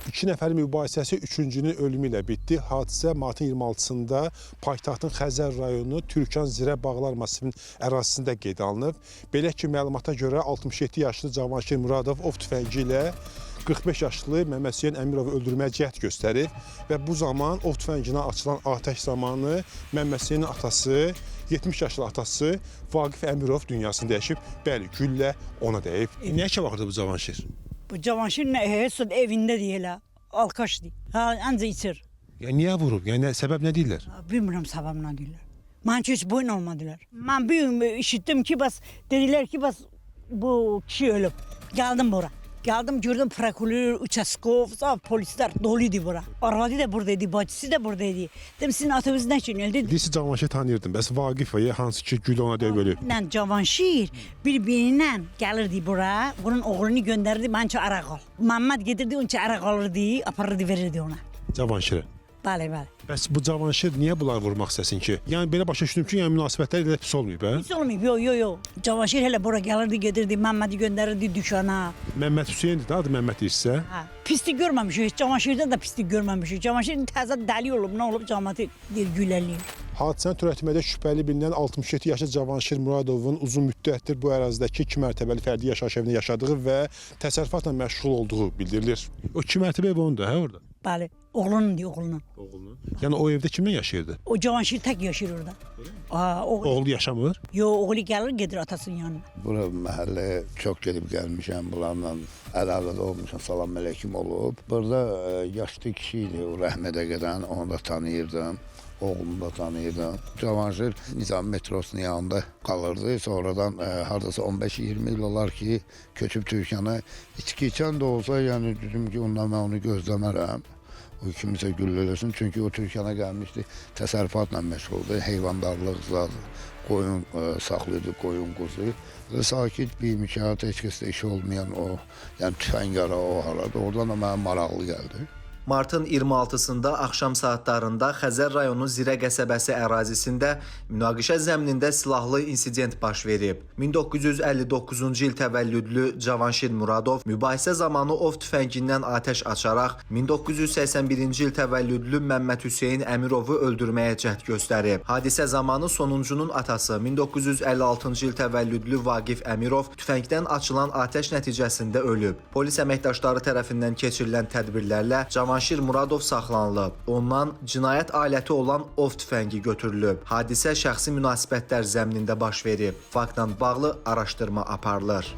İki nəfərin mübahisəsi üçüncünün ölümü ilə bitdi. Hadisə martın 26-sında paytaxtın Xəzər rayonu Türkan Zirə Bağlar Masivinin ərazisində qeydə alınıb. Belə ki, məlumata görə 67 yaşlı Cavanşir Muradov ov tüfəngi ilə 45 yaşlı Məmməd Hüseyn Əmirovu öldürməyə cəhd göstərib və bu zaman ov tüfənginə açılan atəş zamanı Məmməd Hüseynin atası, 70 yaşlı atası Vaqif Əmirov dünyasını dəyişib. Bəli, güllə ona dəyib. Nəyə ki vaxtı bu Cavanşir? Bu Cavanşir evində deyilə, alkaşdır. Ancaq içir. Yəni niyə vurub? Yəni səbəb nə deyirlər? Bilmirəm səbəb nə deyirlər. Mən heç boyun olmadılar. Mən bir gün eşitdim ki, dedilər ki, bu kişi ölüb. Gəldim bura. Geldim gördüm prokurör, uçaskov, polisler doluydu bura. Arvadı da buradaydı, bacısı da buradaydı. Dedim sizin atınız ne için öldü? Siz Cavanşir tanıyırdın. Bəs Vaqif hansı ki gül ona deyə bölüb? Cavanşir bir-biriyle gelirdi bura. Bunun oğlunu gönderdi, ben araq al. Mehmet getirdi, onun araq alırdı, aparırdı, verirdi ona. Cavanşirə. Bəli, bəli. Bəs bu Cavanşir niyə bunlar vurmaq istəsin ki? Yəni belə başa düşdüm ki, yəni münasibətlər elə pis olmayıb, hə? Pis olmayıb, yox. Cavanşir hele bura gelirdi, getirdi, Mehmet'i gönderirdi dükkana. Məmməd Hüseyndir də, adı Məmməd isə. Pislik görməmişik, Cavanşirdə də pislik görməmişik. Cavanşirin təzə dəli olub, nə olub cəmaatı gülləliyir. Hadisəni törətməkdə şübhəli bilinən 67 yaşlı Cavanşir Muradovun uzun müddətdir bu ərazidəki 2 mərtəbəli fərdi yaşayış evində yaşadığı və təsərrüfatla məşğul olduğu bildirilir. O 2 mərtəbə ev onundur, hə orada? Bəli, oğlunun. Oğlunun. Yəni o evdə kimlə yaşayırdı? O Cavanşir tək yaşayır orada. Oğlu yaşamır? Yox, oğlu gəlir, gedir atasının yanına. Bura məhəlləyə çox gedib gəlmişəm, bunlarla əl-arada olmuşam, salam əleykum olub. Burada yaşlı kişi idi, o rəhmədə gedən, onu da tanıyırdım. Oğlumu da tanıyırdım. Cavanşir Nizami metrosunun yanında qalırdı. Sonradan hardasa 15-20 il olar ki, köçüb Türkiyana. İçki içən də olsa, yəni dedim ki, ondan mən onu gözləmərəm. O kimisə güllələsin. Çünki o Türkiyana gəlmişdi, təsərrüfatla məşğuldur, heyvandarlıq zadı. Qoyun saxlayırdı, qoyun quzu. Sakit bir mükafat, heç kəsdə işi olmayan o, yəni tüfəngara o haradı. Oradan da mənə maraqlı gəldi. Martın 26-sında axşam saatlarında Xəzər rayonu Zirə qəsəbəsi ərazisində münaqişə zəminində silahlı insident baş verib. 1959-cu il təvəllüdlü Cavanşir Muradov mübahisə zamanı ov tüfəngindən atəş açaraq 1981-ci il təvəllüdlü Məmməd Hüseyn Əmirovu öldürməyə cəhd göstərib. Hadisə zamanı sonuncunun atası 1956-cı il təvəllüdlü Vaqif Əmirov tüfəngdən açılan atəş nəticəsində ölüb. Polis əməkdaşları tərəfindən keçirilən tədbirlərlə Cavanşir Muradov saxlanılıb. Ondan cinayət aləti olan ov tüfəngi götürülüb. Hadisə şəxsi münasibətlər zəminində baş verib. Faktla bağlı araşdırma aparılır.